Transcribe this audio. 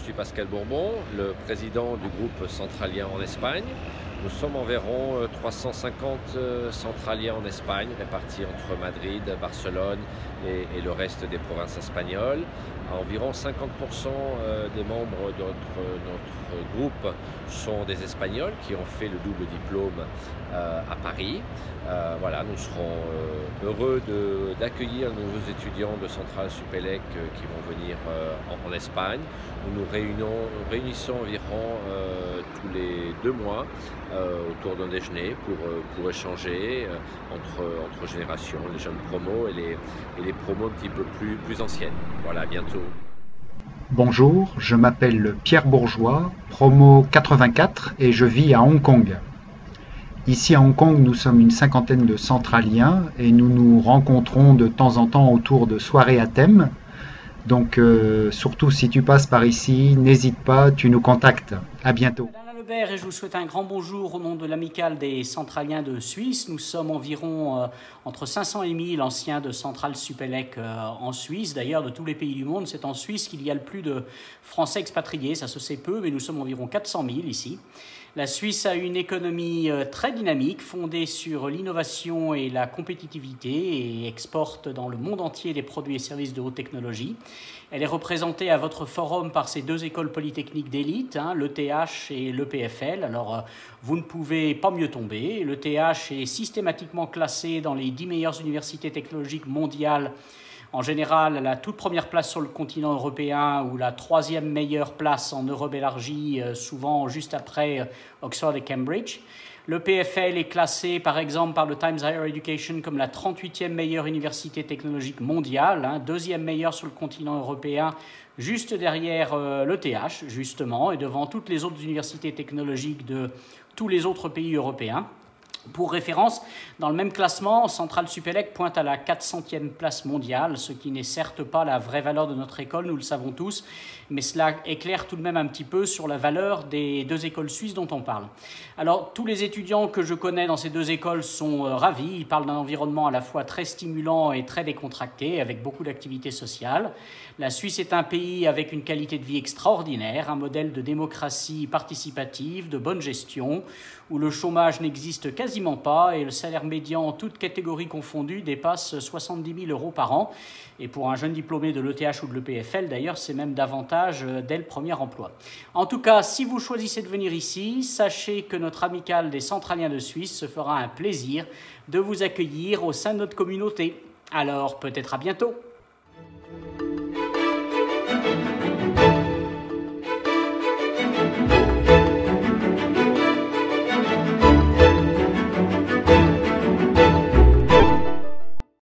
suis Pascal Bourbon, le président du groupe centralien en Espagne. Nous sommes environ 350 centraliens en Espagne, répartis entre Madrid, Barcelone et le reste des provinces espagnoles. Environ 50% des membres de notre groupe sont des Espagnols qui ont fait le double diplôme à Paris. Voilà, nous serons heureux d'accueillir de nouveaux étudiants de Centrale Supélec qui vont venir en Espagne. Nous nous réunissons environ tous les 2 mois autour d'un déjeuner pour échanger entre générations, les jeunes promos et les promos un petit peu plus anciennes. Voilà, à bientôt. Bonjour, je m'appelle Pierre Bourgeois, promo 84 et je vis à Hong Kong. Ici à Hong Kong, nous sommes une cinquantaine de centraliens et nous nous rencontrons de temps en temps autour de soirées à thème. Donc surtout si tu passes par ici, n'hésite pas, tu nous contactes. À bientôt. Alain Lebert et je vous souhaite un grand bonjour au nom de l'amicale des centraliens de Suisse. Nous sommes environ entre 500 et 1000 anciens de Centrale Supélec en Suisse. D'ailleurs, de tous les pays du monde, c'est en Suisse qu'il y a le plus de Français expatriés. Ça se sait peu, mais nous sommes environ 400 000 ici. La Suisse a une économie très dynamique, fondée sur l'innovation et la compétitivité et exporte dans le monde entier des produits et services de haute technologie. Elle est représentée à votre forum par ces 2 écoles polytechniques d'élite, l'ETH et l'EPFL. Alors, vous ne pouvez pas mieux tomber. L'ETH est systématiquement classé dans les 10 meilleures universités technologiques mondiales. En général, la toute première place sur le continent européen ou la 3e meilleure place en Europe élargie, souvent juste après Oxford et Cambridge. Le PFL est classé par exemple par le Times Higher Education comme la 38e meilleure université technologique mondiale, 2e meilleure sur le continent européen, juste derrière l'ETH justement, et devant toutes les autres universités technologiques de tous les autres pays européens. Pour référence, dans le même classement, Centrale Supélec pointe à la 400e place mondiale, ce qui n'est certes pas la vraie valeur de notre école, nous le savons tous, mais cela éclaire tout de même un petit peu sur la valeur des 2 écoles suisses dont on parle. Alors, tous les étudiants que je connais dans ces 2 écoles sont ravis. Ils parlent d'un environnement à la fois très stimulant et très décontracté, avec beaucoup d'activités sociales. La Suisse est un pays avec une qualité de vie extraordinaire, un modèle de démocratie participative, de bonne gestion, où le chômage n'existe quasiment pas et le salaire médian, toutes catégories confondues, dépasse 70 000 € par an. Et pour un jeune diplômé de l'ETH ou de l'EPFL, d'ailleurs, c'est même davantage dès le premier emploi. En tout cas, si vous choisissez de venir ici, sachez que notre amicale des centraliens de Suisse se fera un plaisir de vous accueillir au sein de notre communauté. Alors, peut-être à bientôt.